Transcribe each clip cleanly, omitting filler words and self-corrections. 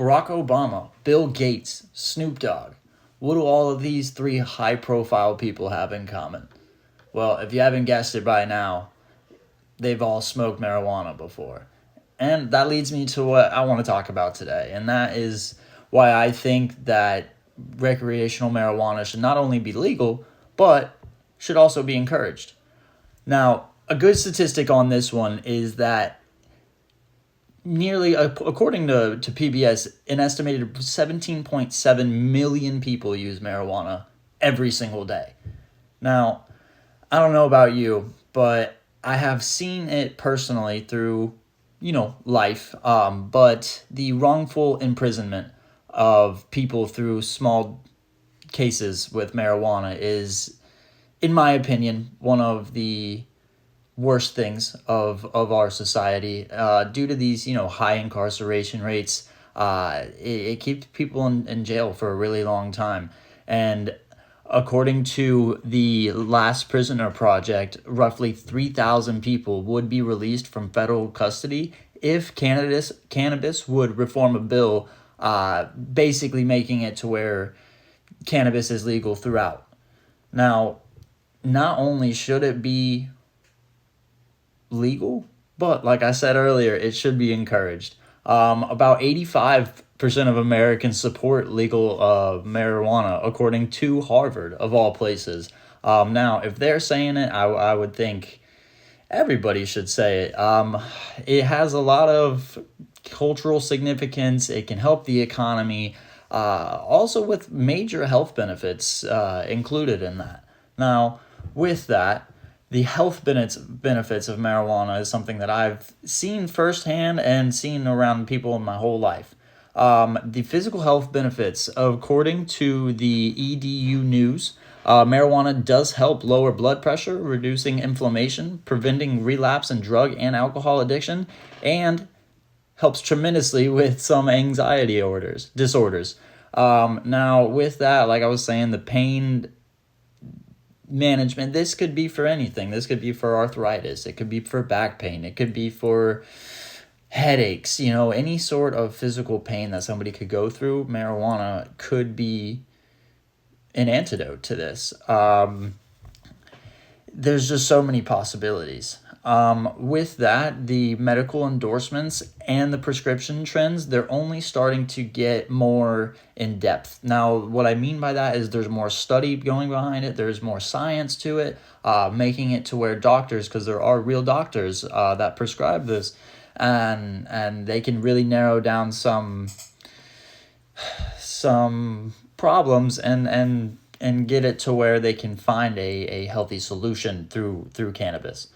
Barack Obama, Bill Gates, Snoop Dogg. What do all of these three high profile people have in common? Well, if you haven't guessed it by now, they've all smoked marijuana before. And that leads me to what I want to talk about today, and that is why I think that recreational marijuana should not only be legal, but should also be encouraged. Now, a good statistic on this one is that nearly, according to PBS, an estimated 17.7 million people use marijuana every single day. Now, I don't know about you, but I have seen it personally through, life. But the wrongful imprisonment of people through small cases with marijuana is, in my opinion, one of the worst things of our society. Due to these, high incarceration rates, it keeps people in jail for a really long time. And according to the Last Prisoner Project, roughly 3,000 people would be released from federal custody if cannabis would reform a bill, basically making it to where cannabis is legal throughout. Now, not only should it be legal, but like I said earlier, it should be encouraged. About 85% of Americans support legal marijuana, according to Harvard, of all places. Now, if they're saying it, I would think everybody should say it. It has a lot of cultural significance. It can help the economy, also with major health benefits included in that. Now, with that, the health benefits of marijuana is something that I've seen firsthand and seen around people in my whole life. The physical health benefits, according to the EDU News, marijuana does help lower blood pressure, reducing inflammation, preventing relapse in drug and alcohol addiction, and helps tremendously with some anxiety disorders. Now, with that, like I was saying, the pain management, this could be for anything. This could be for arthritis. It could be for back pain. It could be for headaches. Any sort of physical pain that somebody could go through, marijuana could be an antidote to this. There's just so many possibilities. With that, the medical endorsements and the prescription trends, they're only starting to get more in depth. Now, what I mean by that is there's more study going behind it. There's more science to it, making it to where doctors, because there are real doctors that prescribe this, and they can really narrow down some problems and get it to where they can find a healthy solution through cannabis.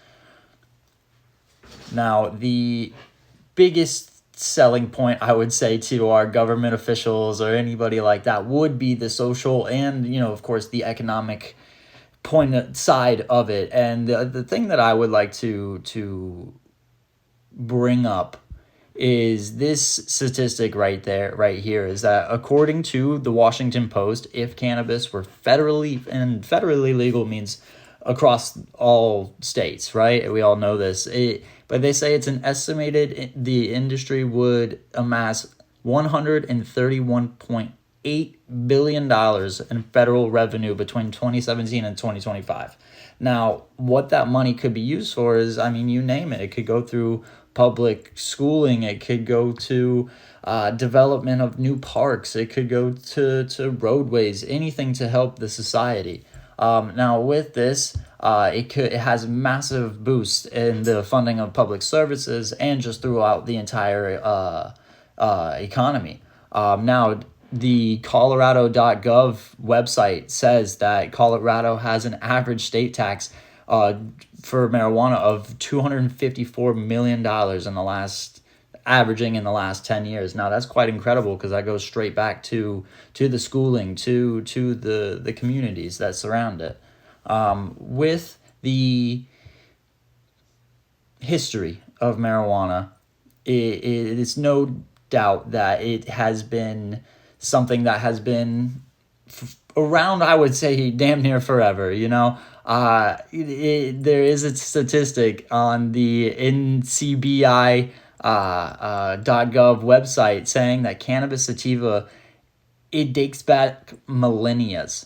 Now, the biggest selling point, I would say, to our government officials or anybody like that would be the social and, of course, the economic side of it. And the thing that I would like to bring up is this statistic right here, is that according to the Washington Post, if cannabis were federally legal means across all states, right? We all know this. But they say it's an estimated the industry would amass $131.8 billion in federal revenue between 2017 and 2025. Now, what that money could be used for is, you name it. It could go through public schooling. It could go to development of new parks. It could go to roadways, anything to help the society. Now, with this, it has massive boost in the funding of public services and just throughout the entire economy. Now, the Colorado.gov website says that Colorado has an average state tax for marijuana of $254 million averaging in the last 10 years. Now, that's quite incredible because that goes straight back to the schooling, to the communities that surround it. With the history of marijuana, it is no doubt that it has been something that has been around, I would say, damn near forever. There is a statistic on the NCBI .gov website saying that cannabis sativa, it dates back millennias,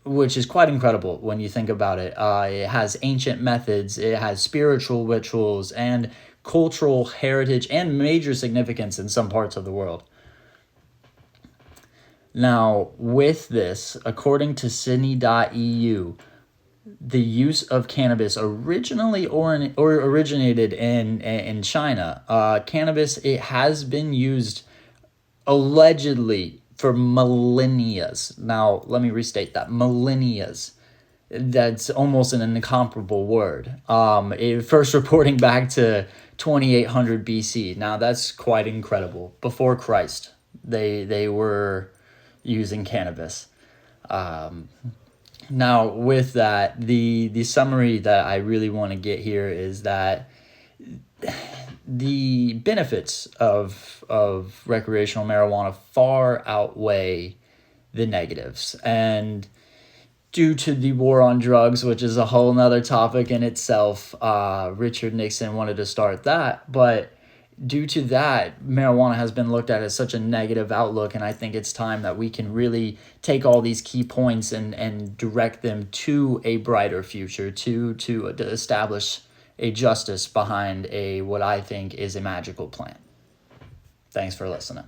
which is quite incredible when you think about it. It has ancient methods, it has spiritual rituals, and cultural heritage and major significance in some parts of the world. Now, with this, according to Sydney.eu, the use of cannabis originated in China. Cannabis, it has been used allegedly for millennias. Now, let me restate that. Millennias. That's almost an incomparable word. First reporting back to 2800 BC. Now, that's quite incredible. Before Christ, they were using cannabis. Now, with that, the summary that I really want to get here is that the benefits of recreational marijuana far outweigh the negatives. And due to the war on drugs, which is a whole nother topic in itself, Richard Nixon wanted to start that. But due to that, marijuana has been looked at as such a negative outlook, and I think it's time that we can really take all these key points and direct them to a brighter future, to establish a justice behind what I think is a magical plant. Thanks for listening.